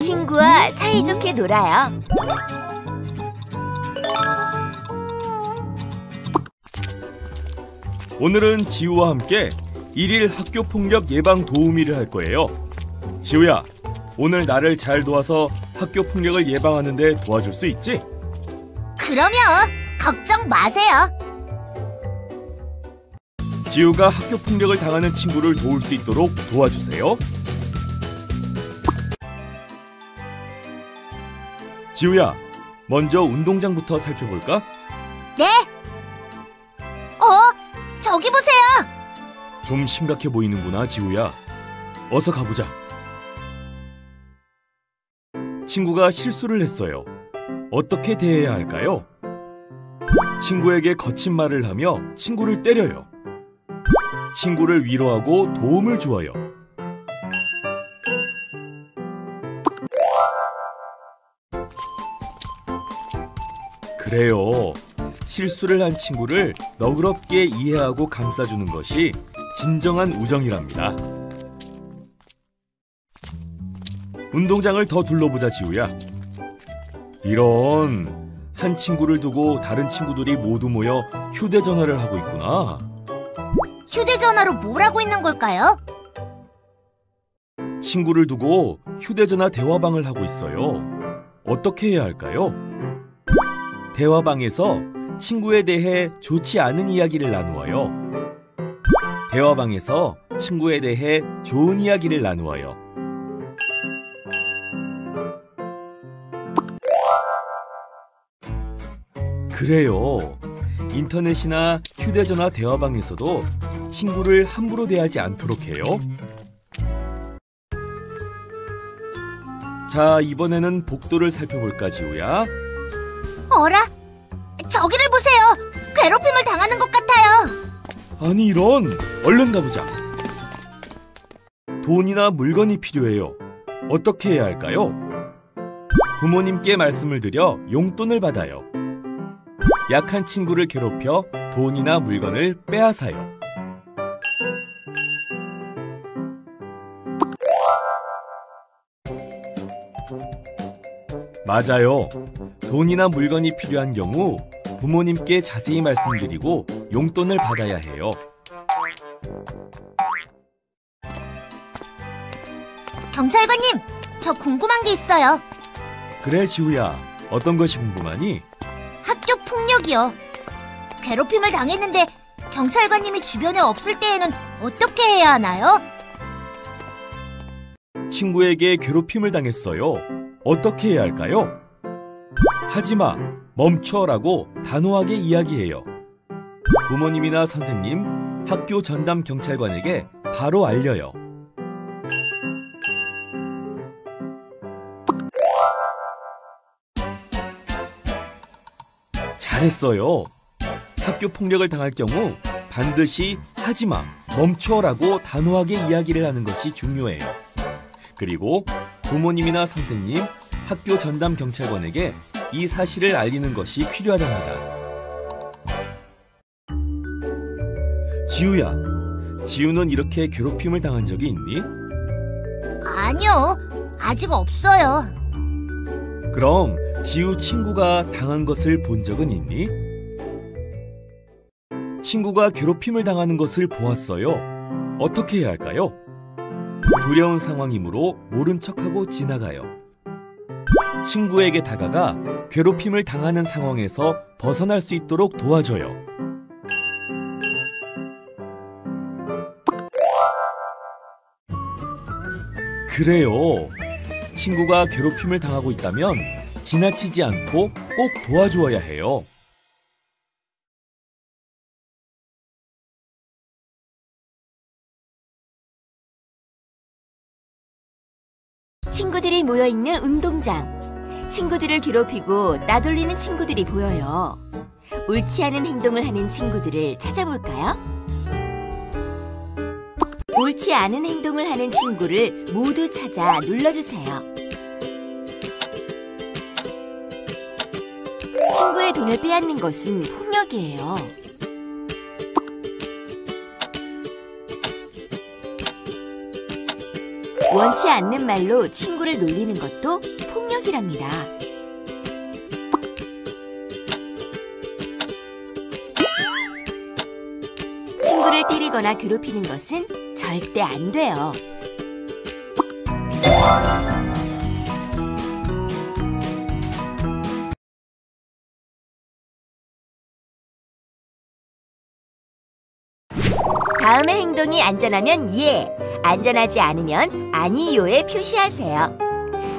친구와 사이좋게 놀아요. 오늘은 지우와 함께 1일 학교폭력 예방 도우미를 할 거예요. 지우야, 오늘 나를 잘 도와서 학교폭력을 예방하는 데 도와줄 수 있지? 그럼요. 걱정 마세요. 지우가 학교폭력을 당하는 친구를 도울 수 있도록 도와주세요. 지우야, 먼저 운동장부터 살펴볼까? 네. 저기 보세요. 좀 심각해 보이는구나, 지우야. 어서 가보자. 친구가 실수를 했어요. 어떻게 대해야 할까요? 친구에게 거친 말을 하며 친구를 때려요. 친구를 위로하고 도움을 주어요. 그래요. 실수를 한 친구를 너그럽게 이해하고 감싸주는 것이 진정한 우정이랍니다. 운동장을 더 둘러보자, 지우야. 이런, 한 친구를 두고 다른 친구들이 모두 모여 휴대전화를 하고 있구나. 휴대전화로 뭘 하고 있는 걸까요? 친구를 두고 휴대전화 대화방을 하고 있어요. 어떻게 해야 할까요? 대화방에서 친구에 대해 좋지 않은 이야기를 나누어요. 대화방에서 친구에 대해 좋은 이야기를 나누어요. 그래요. 인터넷이나 휴대전화 대화방에서도 친구를 함부로 대하지 않도록 해요. 자, 이번에는 복도를 살펴볼까, 지우야? 어라? 저기를 보세요. 괴롭힘을 당하는 것 같아요. 아니, 이런! 얼른 가보자. 돈이나 물건이 필요해요. 어떻게 해야 할까요? 부모님께 말씀을 드려 용돈을 받아요. 약한 친구를 괴롭혀 돈이나 물건을 빼앗아요. 맞아요. 돈이나 물건이 필요한 경우 부모님께 자세히 말씀드리고 용돈을 받아야 해요. 경찰관님, 저 궁금한 게 있어요. 그래, 지우야. 어떤 것이 궁금하니? 학교 폭력이요. 괴롭힘을 당했는데 경찰관님이 주변에 없을 때에는 어떻게 해야 하나요? 친구에게 괴롭힘을 당했어요. 어떻게 해야 할까요? 하지마, 멈춰라고 단호하게 이야기해요. 부모님이나 선생님, 학교 전담 경찰관에게 바로 알려요. 잘했어요. 학교 폭력을 당할 경우 반드시 하지마, 멈춰라고 단호하게 이야기를 하는 것이 중요해요. 그리고 부모님이나 선생님, 학교 전담 경찰관에게 이 사실을 알리는 것이 필요하답니다. 지우야, 지우는 이렇게 괴롭힘을 당한 적이 있니? 아니요, 아직 없어요. 그럼 지우 친구가 당한 것을 본 적은 있니? 친구가 괴롭힘을 당하는 것을 보았어요. 어떻게 해야 할까요? 두려운 상황이므로 모른 척하고 지나가요. 친구에게 다가가 괴롭힘을 당하는 상황에서 벗어날 수 있도록 도와줘요. 그래요. 친구가 괴롭힘을 당하고 있다면 지나치지 않고 꼭 도와주어야 해요. 친구들이 모여있는 운동장. 친구들을 괴롭히고 따돌리는 친구들이 보여요. 옳지 않은 행동을 하는 친구들을 찾아볼까요? 옳지 않은 행동을 하는 친구를 모두 찾아 눌러주세요. 친구의 돈을 빼앗는 것은 폭력이에요. 원치 않는 말로 친구를 놀리는 것도 폭력이랍니다. 친구를 때리거나 괴롭히는 것은 절대 안 돼요. 다음의 행동이 안전하면 예, 안전하지 않으면 아니요에 표시하세요.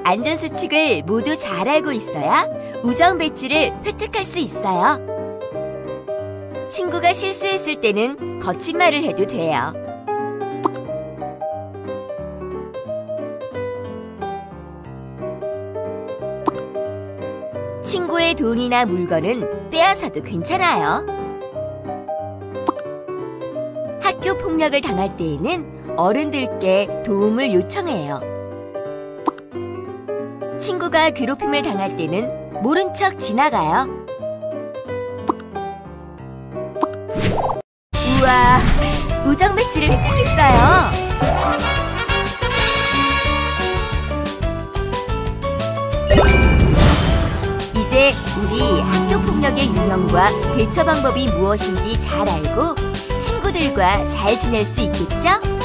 안전수칙을 모두 잘 알고 있어야 우정 배지를 획득할 수 있어요. 친구가 실수했을 때는 거친 말을 해도 돼요. 친구의 돈이나 물건은 빼앗아도 괜찮아요. 학교 폭력을 당할 때에는 어른들께 도움을 요청해요. 친구가 괴롭힘을 당할 때는 모른 척 지나가요. 우와, 우정 배지를 획득했어요. 이제 우리 학교 폭력의 유형과 대처 방법이 무엇인지 잘 알고 친구들과 잘 지낼 수 있겠죠?